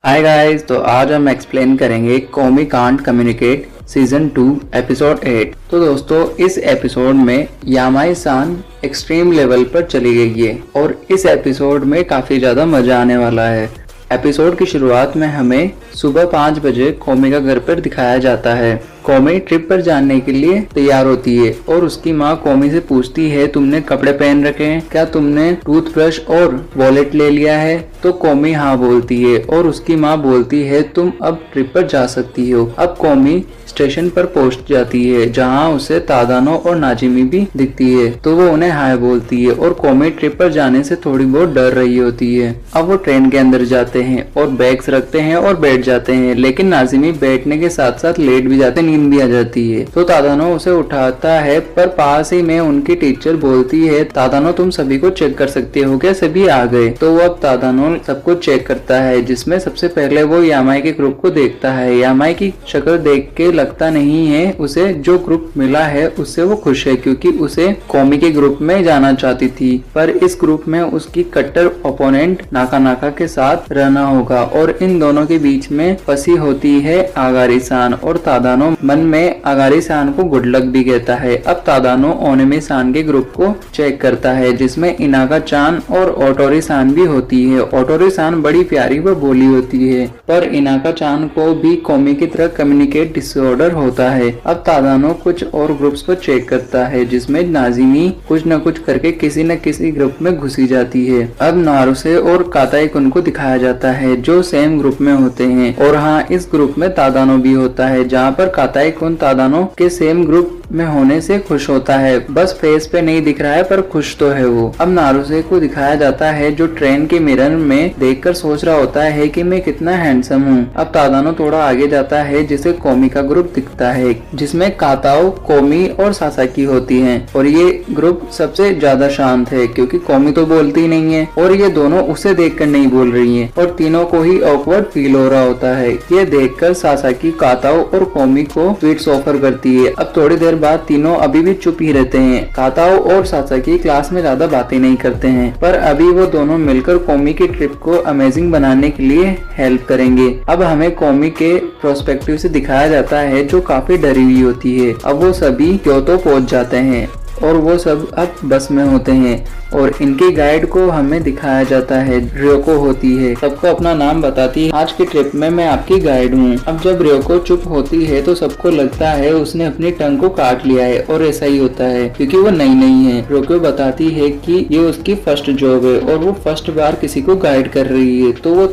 Hi guys, तो आज हम एक्सप्लेन करेंगे कोमी कांट कम्युनिकेट सीजन 2 एपिसोड 8। तो दोस्तों, इस एपिसोड में यामाई सान एक्सट्रीम लेवल पर चली गई है और इस एपिसोड में काफी ज्यादा मजा आने वाला है। एपिसोड की शुरुआत में हमें सुबह 5 बजे कोमी का घर पर दिखाया जाता है। कोमी ट्रिप पर जाने के लिए तैयार होती है और उसकी माँ कोमी से पूछती है, तुमने कपड़े पहन रखे हैं क्या? तुमने टूथब्रश और वॉलेट ले लिया है? तो कोमी हाँ बोलती है और उसकी माँ बोलती है, तुम अब ट्रिप पर जा सकती हो। अब कोमी स्टेशन पर पहुंच जाती है जहां उसे तादानो और नाजिमी भी दिखती है, तो वो उन्हें हाय बोलती है और कोमी ट्रिप पर जाने से थोड़ी बहुत डर रही होती है। अब वो ट्रेन के अंदर जाते हैं और बैग्स रखते हैं और बैठ जाते हैं, लेकिन नाजिमी बैठने के साथ साथ लेट भी जाते, नींद भी आ जाती है। तो तादानो उसे उठाता है, पर पास ही में उनकी टीचर बोलती है, तादानो तुम सभी को चेक कर सकते हो क्या? सभी आ गए। तो वो अब तादानो सबको चेक करता है, जिसमें सबसे पहले वो यामाई के ग्रुप को देखता है। यामाई की शक्ल देख के लगता नहीं है उसे जो ग्रुप मिला है उससे वो खुश है, क्योंकि उसे कोमी के ग्रुप में जाना चाहती थी, पर इस ग्रुप में उसकी कट्टर ओपोनेंट नाका नाका के साथ रहना होगा और इन दोनों के बीच में फंसी होती है आगारी सान। और तादानो मन में आगारी सान को गुड लक भी कहता है। अब तादानो ओनेमी सान के ग्रुप को चेक करता है, जिसमें इनागा चान और ओटोरी सान भी होती है। ओटोरी सान बड़ी प्यारी व भोली होती है, पर इनागा चान को भी कोमी की तरह कम्युनिकेट डिसऑर्डर होता है। अब तादानो कुछ और ग्रुप्स को चेक करता है, जिसमें नाजिमी कुछ न कुछ करके किसी न किसी ग्रुप में घुसी जाती है। अब नारुसे और काताई कुन को दिखाया जाता है जो सेम ग्रुप में होते हैं, और हाँ, इस ग्रुप में तादानो भी होता है, जहाँ पर काताई कुन तादानो के सेम ग्रुप में होने से खुश होता है। बस फेस पे नहीं दिख रहा है, पर खुश तो है वो। अब नारुसे को दिखाया जाता है जो ट्रेन के मिरर में देखकर सोच रहा होता है कि मैं कितना हैंडसम हूँ। अब तादानो थोड़ा आगे जाता है, जिसे कोमी का ग्रुप दिखता है, जिसमें काताओ, कोमी और सासाकी होती हैं, और ये ग्रुप सबसे ज्यादा शांत है क्योंकि कोमी तो बोलती नहीं है और ये दोनों उसे देखकर नहीं बोल रही हैं, और तीनों को ही ऑकवर्ड फील हो रहा होता है। ये देखकर सासाकी काताओ और कोमी को स्वीट्स ऑफर करती है। अब थोड़ी देर बाद तीनों अभी भी चुप ही रहते हैं। काताओ और सासाकी क्लास में ज्यादा बातें नहीं करते हैं, पर अभी वो दोनों मिलकर कोमी की ट्रिप को अमेजिंग बनाने के लिए हेल्प करेंगे। अब हमें कोमी के प्रोस्पेक्टिव से दिखाया जाता है जो काफी डरी हुई होती है। अब वो सभी क्योतो पहुंच जाते हैं और वो सब अब बस में होते हैं, और इनके गाइड को हमें दिखाया जाता है। रियोको होती है, सबको अपना नाम बताती है, आज की ट्रिप में मैं आपकी गाइड हूँ। अब जब रियोको चुप होती है तो सबको लगता है उसने अपनी टंग को काट लिया है, और ऐसा ही होता है क्योंकि वो नई नहीं है। रियोको बताती है कि ये उसकी फर्स्ट जॉब है और वो फर्स्ट बार किसी को गाइड कर रही है, तो वो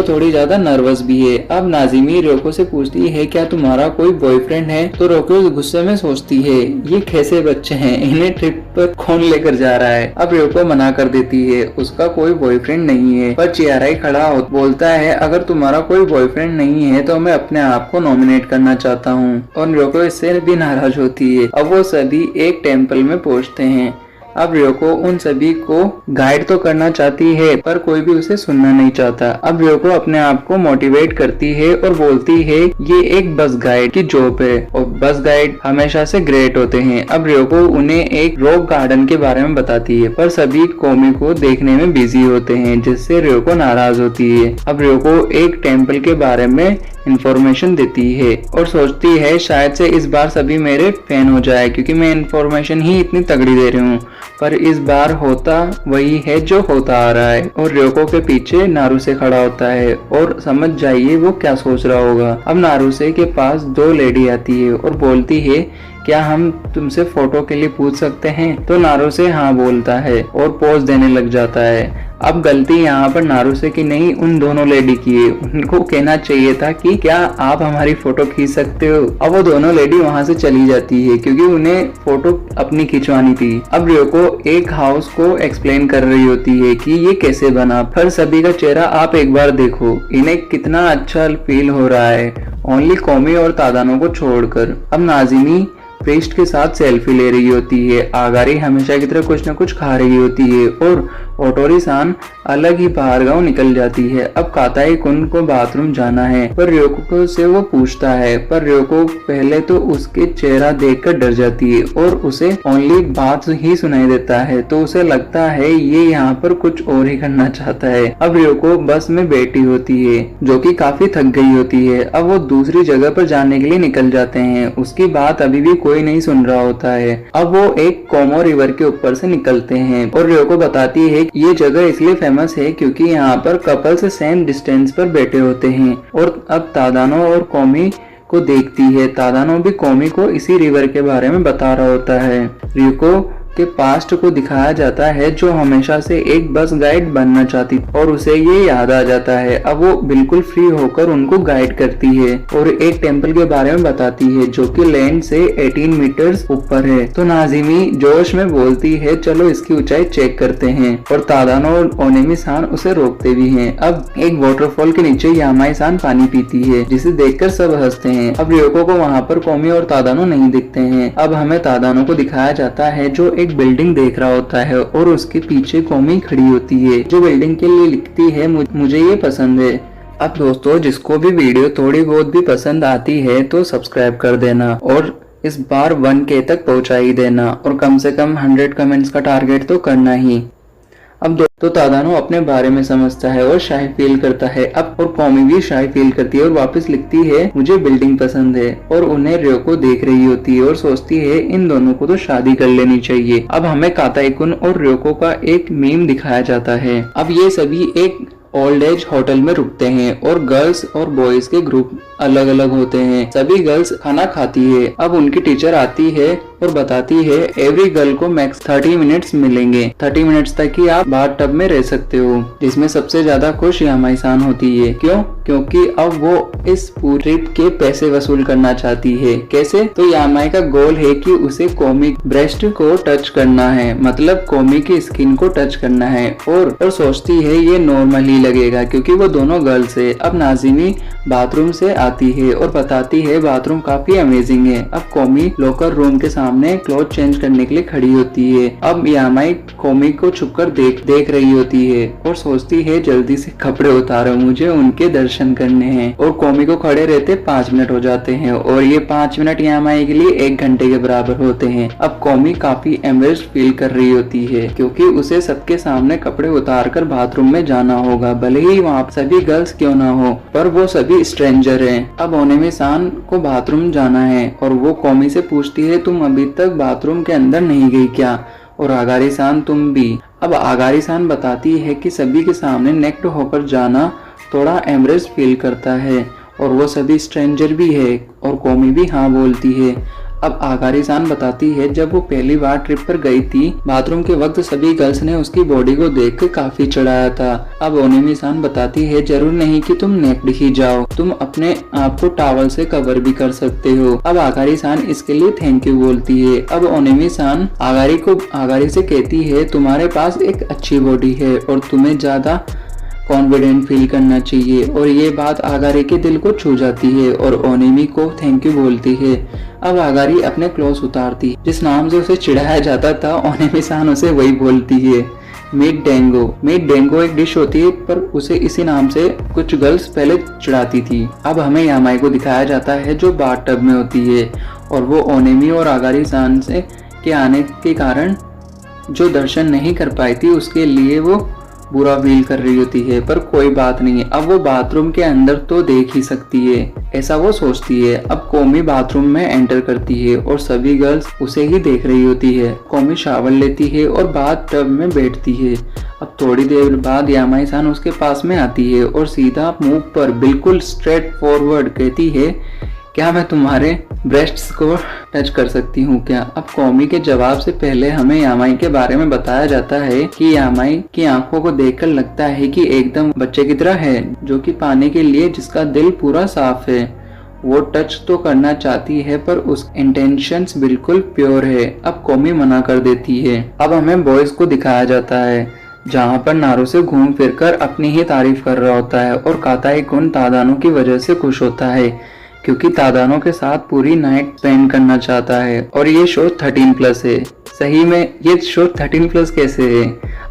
थोड़ी ज्यादा नर्वस भी है। अब नाजिमी रियोको से पूछती है, क्या तुम्हारा कोई बॉयफ्रेंड है? तो रियोको गुस्से में सोचती है, ये कैसे बच्चे हैं, इन्हें ट्रिप पर कौन लेकर जा रहा है? अब रियोको मना कर देती है, उसका कोई बॉयफ्रेंड नहीं है। पर चियाराई खड़ा बोलता है, अगर तुम्हारा कोई बॉयफ्रेंड नहीं है तो मैं अपने आप को नॉमिनेट करना चाहता हूँ, और रियोको इससे भी नाराज होती है। अब वो सभी एक टेम्पल में पहुँचते हैं। अब रियोको उन सभी को गाइड तो करना चाहती है, पर कोई भी उसे सुनना नहीं चाहता। अब रियोको अपने आप को मोटिवेट करती है और बोलती है, ये एक बस गाइड की जॉब है और बस गाइड हमेशा से ग्रेट होते हैं। अब रियोको उन्हें एक रॉक गार्डन के बारे में बताती है, पर सभी कोमी को देखने में बिजी होते हैं, जिससे रियोको नाराज होती है। अब रियोको एक टेम्पल के बारे में इंफॉर्मेशन देती है और सोचती है शायद से इस बार सभी मेरे फैन हो जाए, क्योंकि मैं इंफॉर्मेशन ही इतनी तगड़ी दे रही हूँ। पर इस बार होता वही है जो होता आ रहा है, और रियोको के पीछे नारुसे खड़ा होता है, और समझ जाइए वो क्या सोच रहा होगा। अब नारुसे के पास 2 लेडी आती है और बोलती है, क्या हम तुमसे फोटो के लिए पूछ सकते हैं? तो नारुसे हाँ बोलता है और पोज देने लग जाता है। अब गलती यहाँ पर नारुसे की नहीं, उन दोनों लेडी की है। उनको कहना चाहिए था कि क्या आप हमारी फोटो खींच सकते हो। अब वो दोनों लेडी वहाँ से चली जाती है क्योंकि उन्हें फोटो अपनी खिंचवानी थी। अब रियोको एक हाउस को एक्सप्लेन कर रही होती है कि ये कैसे बना, फिर सभी का चेहरा आप एक बार देखो, इन्हें कितना अच्छा फील हो रहा है, ओनली कोमी और तादानो को छोड़कर। अब नाजिमी प्रीस्ट के साथ सेल्फी ले रही होती है, आगारी हमेशा की तरह कुछ न कुछ खा रही होती है, और ओटोरी-सान अलग ही बाहरगांव निकल जाती है। अब काताई-कुन को बाथरूम जाना है पर ryoko से वो पूछता है, पर ryoko पहले तो उसके चेहरा देखकर डर जाती है और उसे ओनली बात ही सुनाई देता है, तो उसे लगता है ये यहाँ पर कुछ और ही करना चाहता है। अब ryoko बस में बैठी होती है जो कि काफी थक गई होती है। अब वो दूसरी जगह पर जाने के लिए निकल जाते हैं। उसकी बात अभी भी कोई नहीं सुन रहा होता है। अब वो एक कोमो रिवर के ऊपर से निकलते हैं और ryoko बताती है कि ये जगह इसलिए फेमस है क्योंकि यहाँ पर कपल्स सेम डिस्टेंस पर बैठे होते हैं। और अब तादानो और कोमी को देखती है। तादानो भी कोमी को इसी रिवर के बारे में बता रहा होता है। ryoko के पास्ट को दिखाया जाता है जो हमेशा से एक बस गाइड बनना चाहती और उसे ये याद आ जाता है। अब वो बिल्कुल फ्री होकर उनको गाइड करती है और एक टेम्पल के बारे में बताती है जो कि लैंड से 18 मीटर्स ऊपर है। तो नाजिमी जोश में बोलती है चलो इसकी ऊंचाई चेक करते हैं और तादानो और ओनेमी-सान उसे रोकते भी हैं। अब एक वाटरफॉल के नीचे यामाई-सान पानी पीती है जिसे देखकर सब हंसते हैं। अब ryoko को वहाँ पर कोमी और तादानो नहीं दिखते हैं। अब हमें तादानो को दिखाया जाता है जो एक बिल्डिंग देख रहा होता है और उसके पीछे कोमी खड़ी होती है जो बिल्डिंग के लिए लिखती है मुझे ये पसंद है। अब दोस्तों जिसको भी वीडियो थोड़ी बहुत भी पसंद आती है तो सब्सक्राइब कर देना और इस बार 1K तक पहुंचा ही देना और कम से कम 100 कमेंट्स का टारगेट तो करना ही। अब दोस्तों तादानो अपने बारे में समझता है और शाय फील करता है। अब और कोमी भी शाय फील करती है और वापस लिखती है मुझे बिल्डिंग पसंद है और उन्हें ryoko देख रही होती है और सोचती है इन दोनों को तो शादी कर लेनी चाहिए। अब हमें काताई-कुन और ryoko का एक मीम दिखाया जाता है। अब ये सभी एक ओल्ड एज होटल में रुकते हैं और गर्ल्स और बॉयज के ग्रुप अलग अलग होते हैं। सभी गर्ल्स खाना खाती है। अब उनकी टीचर आती है और बताती है एवरी गर्ल को मैक्स 30 मिनट्स मिलेंगे। 30 मिनट्स तक ही आप बाथ टब में रह सकते हो, जिसमें सबसे ज्यादा खुश यामाई-सान होती है। क्यों? क्योंकि अब वो इस पूरी ट्रिप के पैसे वसूल करना चाहती है। कैसे? तो यामाई का गोल है कि उसे कोमी ब्रेस्ट को टच करना है, मतलब कोमी की स्किन को टच करना है और सोचती है ये नॉर्मल ही लगेगा क्योंकि वो दोनों गर्ल्स है। अब नाजिमी बाथरूम से आती है और बताती है बाथरूम काफी अमेजिंग है। अब कोमी लॉकर रूम के सामने क्लॉथ चेंज करने के लिए खड़ी होती है। अब यामाई कोमी को छुपकर देख रही होती है और सोचती है जल्दी से कपड़े उतारो, मुझे उनके दर्शन करने हैं। और कोमी को खड़े रहते 5 मिनट हो जाते हैं और ये 5 मिनट यामाई के लिए 1 घंटे के बराबर होते हैं। अब कोमी काफी एम्बेरस्ड फील कर रही होती है क्योंकि उसे सबके सामने कपड़े उतार कर बाथरूम में जाना होगा, भले ही वहाँ सभी गर्ल्स क्यों ना हो, पर वो सभी स्ट्रेंजर हैं। अब ओनेमी-सान को बाथरूम जाना है और वो कोमी से पूछती है तुम अभी तक बाथरूम के अंदर नहीं गई क्या? और आगारी-सान तुम भी। अब आगारी-सान बताती है कि सभी के सामने नेक्ड होकर जाना थोड़ा एम्बरेस्ड फील करता है और वो सभी स्ट्रेंजर भी है और कोमी भी हाँ बोलती है। अब आगारी-सान बताती है जब वो पहली बार ट्रिप पर गई थी बाथरूम के वक्त सभी गर्ल्स ने उसकी बॉडी को देखकर काफी चढ़ाया था। अब ओनेमी-सान बताती है जरूर नहीं कि तुम नेक्ड ही जाओ, तुम अपने आप को टॉवल से कवर भी कर सकते हो। अब आगारी-सान इसके लिए थैंक यू बोलती है। अब ओनेमी-सान आगारी से कहती है तुम्हारे पास एक अच्छी बॉडी है और तुम्हें ज्यादा कॉन्फिडेंट फील करना चाहिए और ये बात आगारी के दिल को छू जाती है और ओनेमी को थैंक यू बोलती है। अब आगारी अपने क्लोथ्स उतारती है, जिस नाम से उसे चिढ़ाया जाता था ओनेमी-सान उसे वही बोलती है, मीट डेंगो एक डिश होती है पर उसे इसी नाम से कुछ गर्ल्स पहले चिढ़ाती थी। अब हमें यामाई को दिखाया जाता है जो बाथ टब में होती है और वो ओनेमी और आगारी-सान के आने के कारण जो दर्शन नहीं कर पाई थी उसके लिए वो बुरा फील कर रही होती है, पर कोई बात नहीं है, अब वो बाथरूम के अंदर तो देख ही सकती है, ऐसा वो सोचती है। अब कोमी बाथरूम में एंटर करती है और सभी गर्ल्स उसे ही देख रही होती है। कोमी शावर लेती है और बाथ टब में बैठती है। अब थोड़ी देर बाद यामाई-सान उसके पास में आती है और सीधा मुंह पर बिल्कुल स्ट्रेट फॉरवर्ड कहती है क्या मैं तुम्हारे ब्रेस्ट्स को टच कर सकती हूँ क्या? अब कोमी के जवाब से पहले हमें यामाई के बारे में बताया जाता है कि यामाई की आंखों को देखकर लगता है कि एकदम बच्चे की तरह है जो कि पाने के लिए जिसका दिल पूरा साफ है। वो टच तो करना चाहती है पर उस इंटेंशंस बिल्कुल प्योर है। अब कोमी मना कर देती है। अब हमें बॉयज को दिखाया जाता है जहाँ पर नारू से घूम फिर कर अपनी ही तारीफ कर रहा होता है और काताई-कुन तादानो की वजह से खुश होता है क्योंकि तादानों के साथ पूरी नाइट स्पेंड करना चाहता है और ये शो 13+ है। सही में ये शो 13+ कैसे है?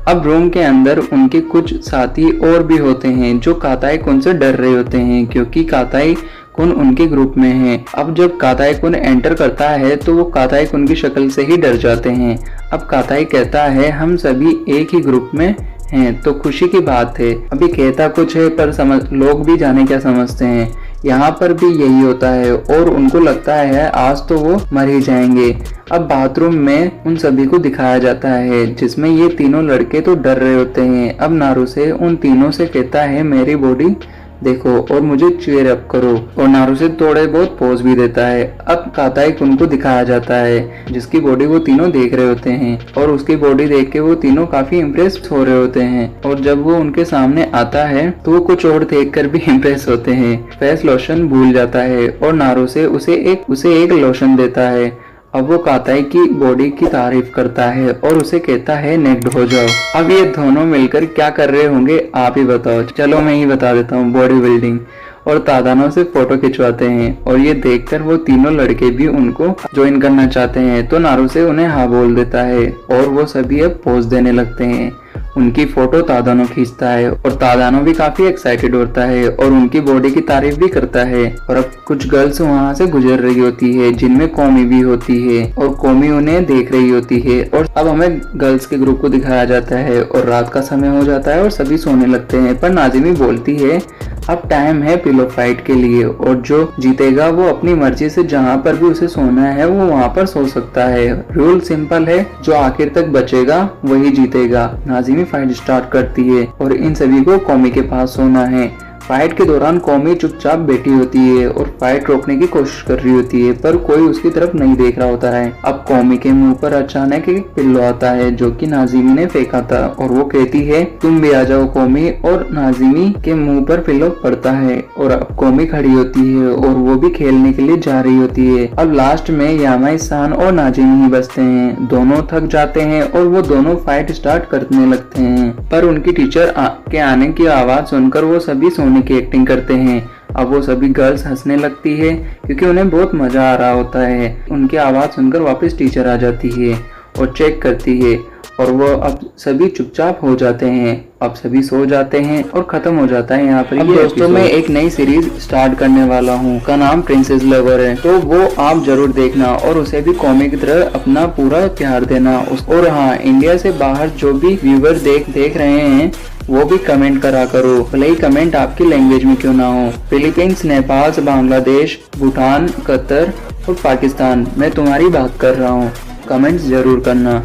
अब रूम के अंदर उनके कुछ साथी और भी होते हैं जो काताई कुन से डर रहे होते हैं, क्योंकि काताई कुन उनके ग्रुप में है। अब जब काताई कुन एंटर करता है तो वो काताई कुन की शक्ल से ही डर जाते हैं। अब काताई कहता है हम सभी एक ही ग्रुप में हैं, तो खुशी की बात है। अभी कहता कुछ है पर लोग भी जाने क्या समझते हैं। यहाँ पर भी यही होता है और उनको लगता है आज तो वो मर ही जाएंगे। अब बाथरूम में उन सभी को दिखाया जाता है जिसमें ये तीनों लड़के तो डर रहे होते हैं। अब नारुसे उन तीनों से कहता है मेरी बॉडी देखो और मुझे चीयर अप करो, और नारुसे थोड़े बहुत पोज भी देता है। अब काताई कुन को दिखाया जाता है जिसकी बॉडी वो तीनों देख रहे होते हैं और उसकी बॉडी देख के वो तीनों काफी इम्प्रेस हो रहे होते हैं। और जब वो उनके सामने आता है तो वो कुछ और देखकर भी इम्प्रेस होते हैं। फेस लोशन भूल जाता है और नारुसे उसे एक लोशन देता है। अब वो काताई की बॉडी की तारीफ करता है और उसे कहता है नेक्ड हो जाओ। अब ये दोनों मिलकर क्या कर रहे होंगे आप ही बताओ। चलो मैं ही बता देता हूँ, बॉडी बिल्डिंग। और तादानों से फोटो खिंचवाते हैं और ये देखकर वो तीनों लड़के भी उनको ज्वाइन करना चाहते हैं, तो नारुसे उन्हें हाँ बोल देता है और वो सभी अब पोज देने लगते हैं। उनकी फोटो तादानो खींचता है और तादानो भी काफी एक्साइटेड होता है और उनकी बॉडी की तारीफ भी करता है। और अब कुछ गर्ल्स वहाँ से गुजर रही होती है जिनमें कोमी भी होती है और कोमी उन्हें देख रही होती है। और अब हमें गर्ल्स के ग्रुप को दिखाया जाता है और रात का समय हो जाता है और सभी सोने लगते हैं। पर नाजिमी बोलती है अब टाइम है पिलो फाइट के लिए और जो जीतेगा वो अपनी मर्जी से जहाँ पर भी उसे सोना है वो वहाँ पर सो सकता है। रूल सिंपल है, जो आखिर तक बचेगा वही जीतेगा। नाजिमी फाइट स्टार्ट करती है और इन सभी को कोमी के पास सोना है। फाइट के दौरान कोमी चुपचाप बैठी होती है और फाइट रोकने की कोशिश कर रही होती है पर कोई उसकी तरफ नहीं देख रहा होता है। अब कोमी के मुंह पर अचानक एक पिल्लो आता है जो कि नाजिमी ने फेंका था और वो कहती है तुम भी आ जाओ कोमी, और नाजिमी के मुंह पर पिल्लो पड़ता है और अब कोमी खड़ी होती है और वो भी खेलने के लिए जा रही होती है। अब लास्ट में यामाई-सान और नाजिमी ही बचते हैं। दोनों थक जाते हैं और वो दोनों फाइट स्टार्ट करने लगते हैं, पर उनकी टीचर के आने की आवाज सुनकर वो सभी की एक्टिंग करते हैं। अब वो सभी गर्ल्स हंसने लगती है क्योंकि उन्हें बहुत मजा आ रहा होता है। उनकी आवाज सुनकर वापस टीचर आ जाती है और चेक करती है और वो अब सभी चुपचाप हो जाते हैं। अब सभी सो जाते हैं और खत्म हो जाता है यहाँ पर। अब दोस्तों मैं एक नई सीरीज स्टार्ट करने वाला हूँ, का नाम प्रिंसेस लवर है, तो वो आप जरूर देखना और उसे भी कॉमिक की तरह अपना पूरा प्यार देना। और हाँ, इंडिया से बाहर जो भी व्यूवर देख रहे हैं वो भी कमेंट करा करो, भले ही कमेंट आपकी लैंग्वेज में क्यों ना हो। फिलीपींस, नेपाल, बांग्लादेश, भूटान, कतर और पाकिस्तान, मैं तुम्हारी बात कर रहा हूँ, कमेंट्स जरूर करना।